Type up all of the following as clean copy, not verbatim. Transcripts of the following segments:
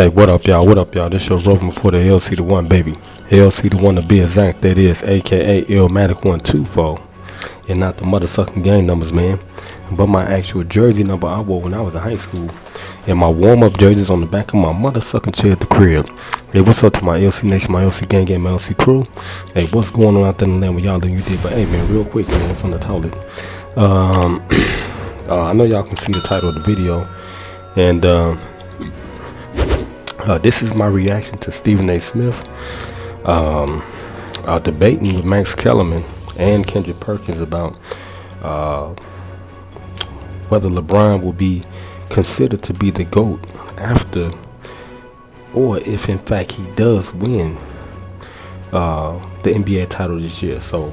Hey, what up, y'all? What up, y'all? This your roving for the LC1, baby. LC1 to be exact, that is, aka Illmatic 124. And not the mother sucking gang numbers, man. But my actual jersey number I wore when I was in high school. And my warm-up jerseys on the back of my mother sucking chair at the crib. Hey, what's up to my LC Nation, my LC gang, my LC crew? Hey, what's going on out there in the land with y'all than you did? But hey, man, real quick, man, from the toilet. I know y'all can see the title of the video. And, this is my reaction to Stephen A. Smith debating with Max Kellerman and Kendrick Perkins about whether LeBron will be considered to be the GOAT after, or if in fact he does win the NBA title this year. So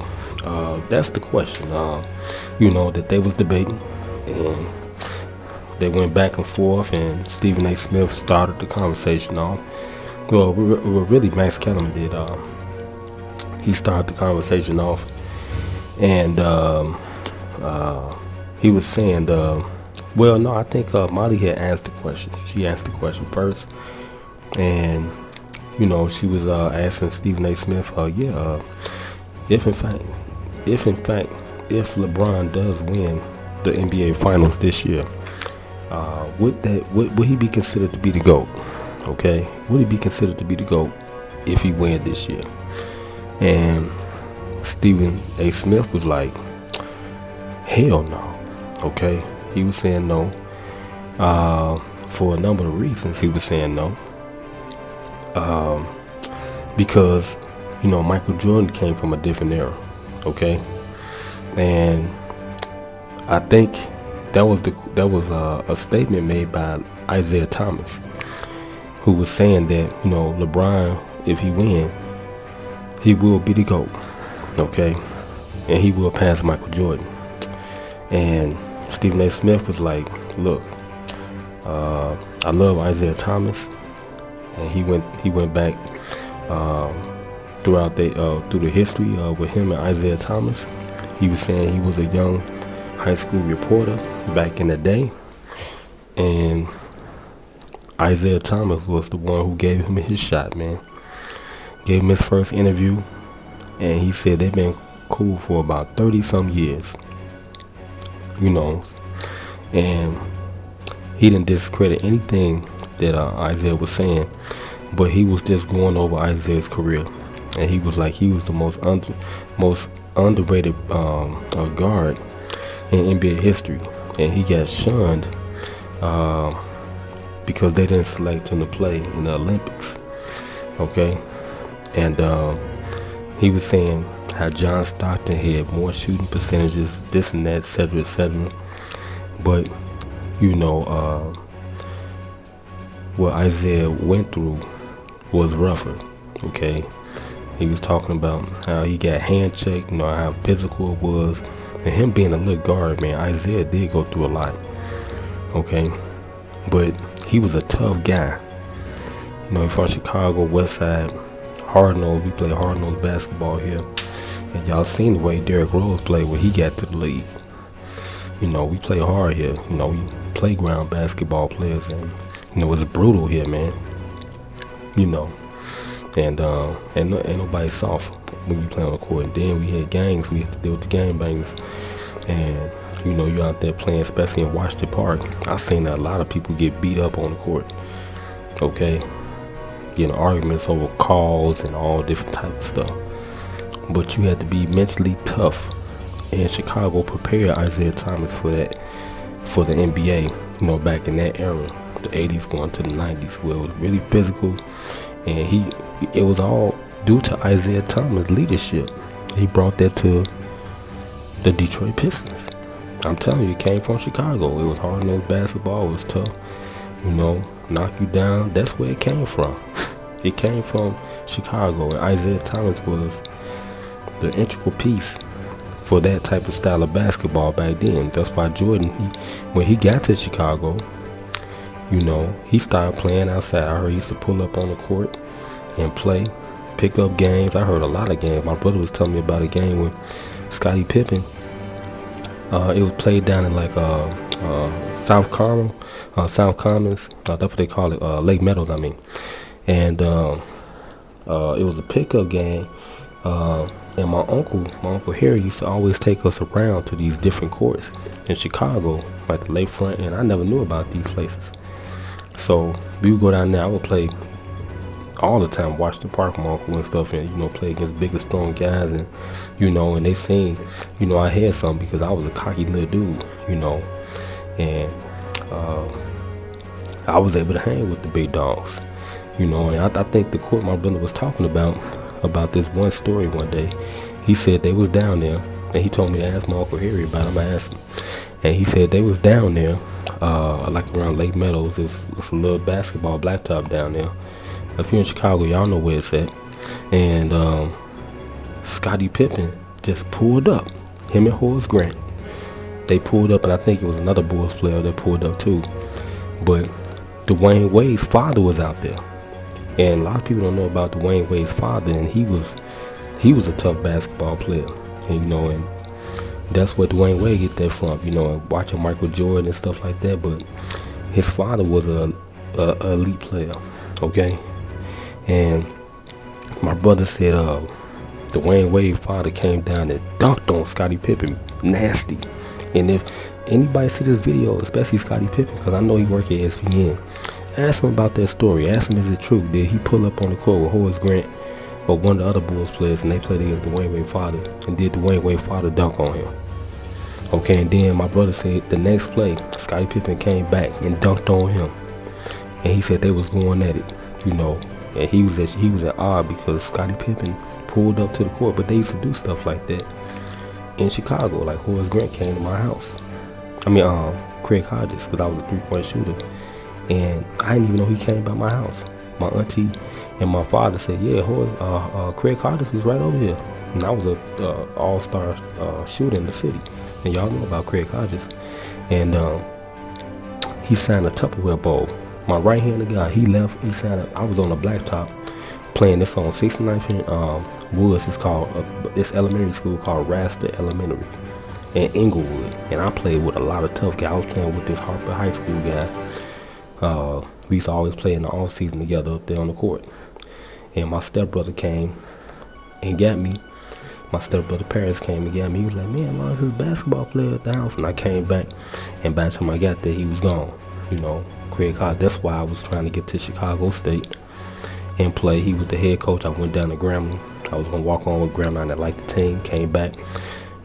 that's the question. That they was debating, and they went back and forth, and Stephen A. Smith started the conversation off. Well, really, Max Kellerman did. He started the conversation off, and he was saying, well, no, I think Molly had asked the question. She asked the question first, and she was asking Stephen A. Smith, if LeBron does win the NBA Finals this year, would he be considered to be the GOAT? Okay, would he be considered to be the GOAT if he win this year? And Stephen A. Smith was like, hell no. Okay, he was saying no. For a number of reasons, he was saying no. Because Michael Jordan came from a different era. Okay, and I think that was a statement made by Isaiah Thomas, who was saying that LeBron, if he win, he will be the GOAT, okay, and he will pass Michael Jordan. And Stephen A. Smith was like, look, I love Isaiah Thomas, and he went back through the history with him and Isaiah Thomas. He was saying he was a young high school reporter back in the day, and Isaiah Thomas was the one who gave him his shot, man. Gave him his first interview, and he said they've been cool for about 30-some years, and he didn't discredit anything that Isaiah was saying, but he was just going over Isaiah's career, and he was like, he was the most underrated guard in NBA history, and he got shunned because they didn't select him to play in the Olympics. Okay, and he was saying how John Stockton had more shooting percentages, this and that, etc., etc. But what Isaiah went through was rougher. Okay, he was talking about how he got hand checked, how physical it was. And him being a little guard, man, Isaiah did go through a lot. Okay, but he was a tough guy. He's from Chicago, West Side, hard-nosed. We play hard-nosed basketball here. And y'all seen the way Derrick Rose played when he got to the league. We play hard here. We playground basketball players, and it's brutal here, man. And ain't nobody soft when you play on the court. And then we had gangs. We had to deal with the gangbangers. And you're out there playing, especially in Washington Park. I've seen a lot of people get beat up on the court. Okay, arguments over calls and all different type of stuff. But you had to be mentally tough. And Chicago prepared Isaiah Thomas for that, for the NBA. Back in that era, the 80s going to the 90s, where it was really physical. And it was all due to Isaiah Thomas' leadership. He brought that to the Detroit Pistons. I'm telling you, it came from Chicago. It was hard-nosed basketball. It was tough. Knock you down. That's where it came from. It came from Chicago. And Isaiah Thomas was the integral piece for that type of style of basketball back then. That's why Jordan, when he got to Chicago, he started playing outside. I heard he used to pull up on the court and play, pick up games. I heard a lot of games. My brother was telling me about a game with Scottie Pippen. It was played down in like South Carmel, South Commons. That's what they call it, Lake Meadows, I mean. And it was a pickup game. And my uncle Harry used to always take us around to these different courts in Chicago, like the Lakefront, and I never knew about these places. So we would go down there. I would play all the time, watch the park with my uncle and stuff, and play against bigger, strong guys, and and they seen, I had something because I was a cocky little dude, and I was able to hang with the big dogs, and I think the court my brother was talking about this one story one day. He said they was down there, and he told me to ask my Uncle Harry about it. I asked him, and he said they was down there, like around Lake Meadows. It's a little basketball blacktop down there. If you're in Chicago, y'all know where it's at. And Scottie Pippen just pulled up. Him and Horace Grant. They pulled up, and I think it was another Bulls player that pulled up too. But Dwayne Wade's father was out there. And a lot of people don't know about Dwayne Wade's father, and he was a tough basketball player. And and that's where Dwayne Wade get that from, watching Michael Jordan and stuff like that. But his father was a elite player, okay? And my brother said Dwayne Wade's father came down and dunked on Scottie Pippen, nasty. And if anybody see this video, especially Scottie Pippen, because I know he work at ESPN, ask him about that story. Ask him, is it true? Did he pull up on the court with Horace Grant or one of the other Bulls players, and they played against Dwayne Wade's father, and did Dwayne Wade's father dunk on him? Okay, and then my brother said the next play, Scottie Pippen came back and dunked on him, and he said they was going at it, and he was at odd because Scottie Pippen pulled up to the court. But they used to do stuff like that in Chicago. Like Horace Grant came to my house. Craig Hodges, because I was a 3-point shooter. And I didn't even know he came by my house. My auntie and my father said, yeah, Craig Hodges was right over here. And I was a all-star shooter in the city. And y'all know about Craig Hodges. And he signed a Tupperware bowl. My right-handed guy, he signed I was on a blacktop playing this on 69th and Woods. It's elementary school called Rasta Elementary in Inglewood. And I played with a lot of tough guys. I was playing with this Harper High School guy. We used to always play in the off season together up there on the court. And my stepbrother came and got me. My stepbrother Paris came and got me. He was like, man, Lawrence is a basketball player at the house. And I came back, and by the time I got there, he was gone. Craig Hodges. That's why I was trying to get to Chicago State and play. He was the head coach. I went down to Grambling. I was going to walk on with Grambling. I liked the team. Came back.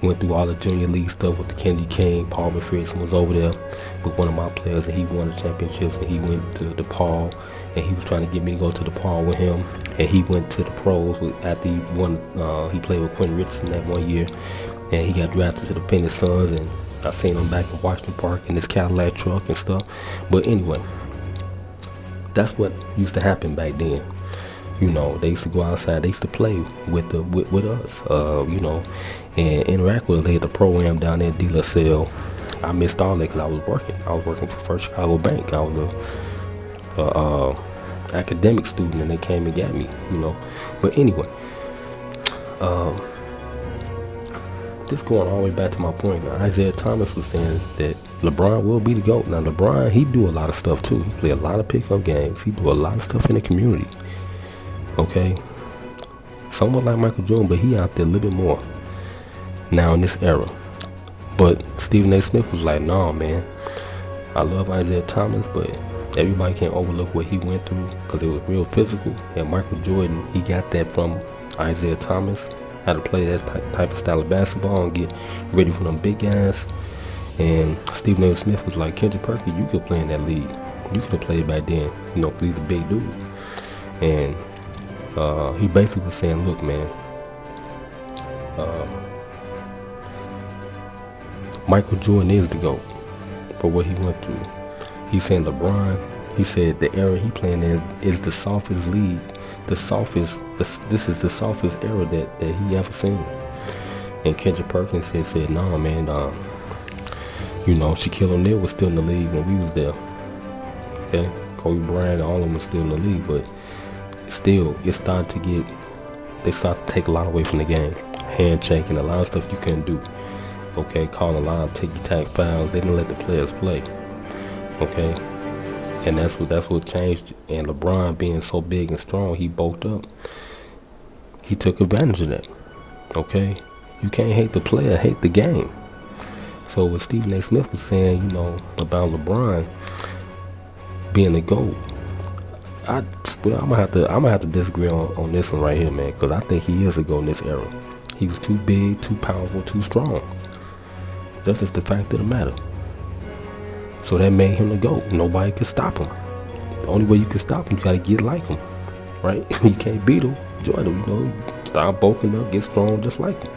Went through all the junior league stuff with the Kennedy King. Paul McPherson was over there with one of my players, and he won the championships. And he went to DePaul, and he was trying to get me to go to DePaul with him. And he went to the pros after he won. He played with Quentin Richardson that one year, and he got drafted to the Phoenix Suns. And I seen him back in Washington Park in his Cadillac truck and stuff. But anyway, that's what used to happen back then. They used to go outside. They used to play with us, and interact with us. They had the program down there at De La Salle. I missed all that because I was working. I was working for First Chicago Bank. I was a academic student, and they came and got me, But anyway, just going all the way back to my point. Now, Isaiah Thomas was saying that LeBron will be the GOAT. Now, LeBron, he do a lot of stuff too. He play a lot of pickup games. He do a lot of stuff in the community. Okay, somewhat like Michael Jordan, but he out there a little bit more now in this era. But Stephen A. Smith was like, nah, man, I love Isaiah Thomas, but everybody can't overlook what he went through because it was real physical. And Michael Jordan, he got that from Isaiah Thomas, how to play that type of style of basketball and get ready for them big guys. And Stephen A. Smith was like, Kendrick Perkins, you could play in that league. You could have played back then, because he's a big dude. And he basically was saying, look, man, Michael Jordan is the GOAT for what he went through. He's saying LeBron, he said the era he playing in is the softest league, this is the softest era that he ever seen. And Kendrick Perkins said, nah, man, Shaquille O'Neal was still in the league when we was there. Okay, Kobe Bryant, all of them was still in the league, but still, they start to take a lot away from the game. Hand shaking, a lot of stuff you couldn't do. Okay, calling a lot of ticky-tack fouls. They didn't let the players play. Okay, and that's what changed. And LeBron being so big and strong, he bulked up. He took advantage of that. Okay, you can't hate the player, hate the game. So what Stephen A. Smith was saying, you know, about LeBron being the GOAT, I'm gonna have to disagree on this one right here, man, because I think he is a GOAT in this era. He was too big, too powerful, too strong. That's just the fact of the matter. So that made him the GOAT. Nobody could stop him. The only way you can stop him, you gotta get like him, right? You can't beat him, join him. You know, start bulking up, get strong just like him.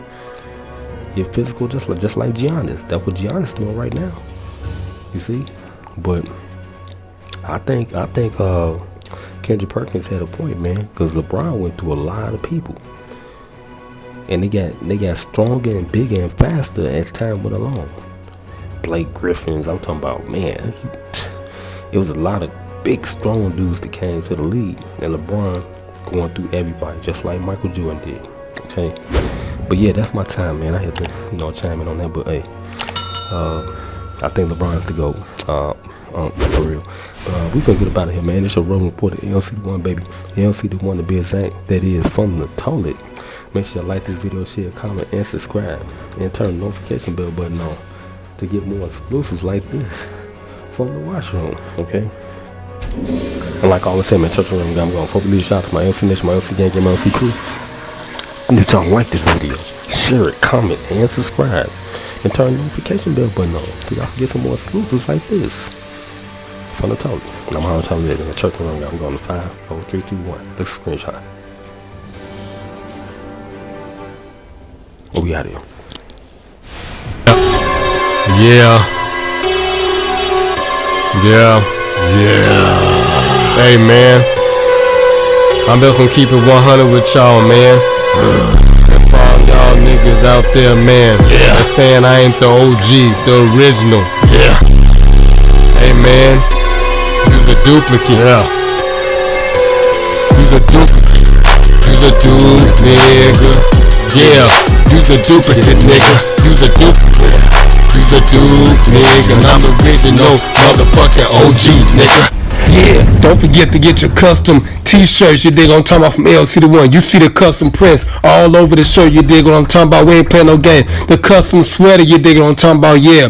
Get physical just like Giannis. That's what Giannis doing right now. You see, but I think Kendrick Perkins had a point, man, because LeBron went through a lot of people, and they got stronger and bigger and faster as time went along. Blake Griffins, I'm talking about, man. It was a lot of big, strong dudes that came to the league, and LeBron going through everybody, just like Michael Jordan did. Okay, but yeah, that's my time, man. I had to, you know, chime in on that, but hey, I think LeBron's the GOAT. For real. We finna get about it here, man. It's your Rolling Reporter, LCDAONE, baby. LCDAONE to be exact. That is from the toilet. Make sure you like this video, share, comment, and subscribe, and turn the notification bell button on to get more exclusives like this from the washroom. Okay. And like I always say, man, church room, I'm going to leave a shout out to my LC Nation, my LC gang, my LC crew. And if y'all like this video, share it, comment, and subscribe, and turn the notification bell button on so y'all can get some more exclusives like this from the toilet. And I'm on television in the church room. I'm going to 5, 4, 3, 2, 1. Let's screenshot. Oh, we out here. Yeah. Hey, man. I'm just gonna keep it 100 with y'all, man. That's for all y'all niggas out there, man. They're saying I ain't the OG, the original. Hey, man. You's a duplicate. You's a duplicate. You's a dude, nigga. You's a duplicate, nigga. You's a duplicate. You's a dude, nigga. And I'm the original motherfucking OG, nigga. Yeah, don't forget to get your custom t-shirts, you dig what I'm talking about, from LCDAONE. You see the custom prints all over the shirt, you dig what I'm talking about. We ain't playing no game. The custom sweater, you dig what I'm talking about, yeah.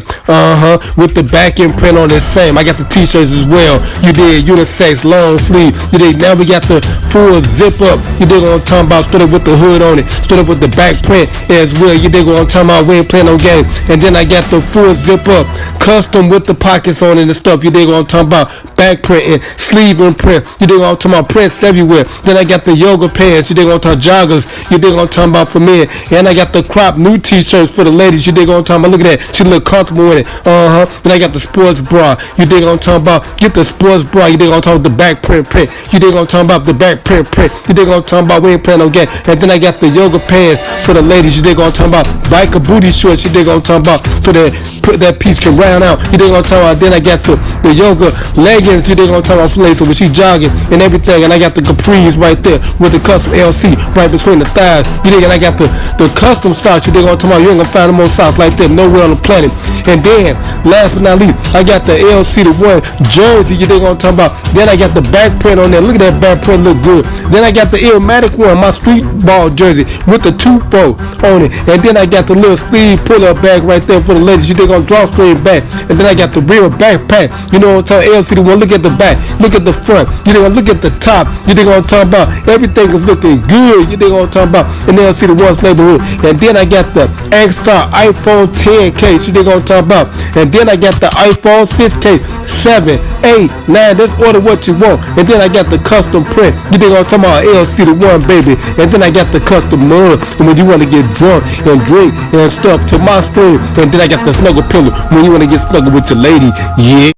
With the back end print on the same. I got the t-shirts as well. You dig, unisex, long sleeve. You dig, now we got the full zip up. You dig what I'm talking about, stood up with the hood on it, stood up with the back print as well. You dig what I'm talking about, we ain't playing no game. And then I got the full zip up, custom with the pockets on it and stuff. You dig what I'm talking about, back print and sleeve and print. You dig what I'm talking about, prints everywhere. Then I got the yoga pants. You dig what I'm talking about, joggers. You dig what I'm talking about for men. And I got the crop new t-shirts for the ladies. You dig what I'm talking about. Look at that. She look comfortable in it. Then I got the sports bra. You dig what I'm talking about. Get the sports bra. You dig what I'm talking about, the back print. You dig what I'm talking about, the back print. You dig what I'm talking about. We ain't playing no game. And then I got the yoga pants for the ladies. You dig what I'm talking about. Biker booty shorts. You dig what I'm talking about, for that piece can round out. You dig what I'm talking about. Then I got the yoga leggings. You dig what I'm talking about, for ladies. So when she jogging and everything. And I got the capris right there with the custom LC right between the thighs. You dig? And I got the custom socks. You dig what I'm talking about. You ain't gonna find no more socks like that nowhere on the planet. And then last but not least, I got the LCDAONE jersey. You dig what I'm talking about. Then I got the back print on there. Look at that back print, look good. Then I got the Illmatic one, my street ball jersey with the 2-fold on it. And then I got the little sleeve pull-up bag right there for the ladies. You dig on drawstring back. And then I got the real backpack. You know what I'm talking about, LCDAONE. Look at the back, look at the front. You dig, look at the top. You dig what I'm talking about. Everything is looking good. You dig what I'm talking about in LCDAONE's neighborhood. And then I got the X-Star iPhone 10 case. You dig what I'm talking about. And then I got the iPhone 6 case, 7, 8, 9. Just order what you want. And then I got the custom print. You dig what I'm talking about, LCDAONE, baby. And then I got the custom mug when you want to get drunk and drink and stuff to my stream. And then I got the snuggle pillow when you want to get snuggle with your lady. Yeah.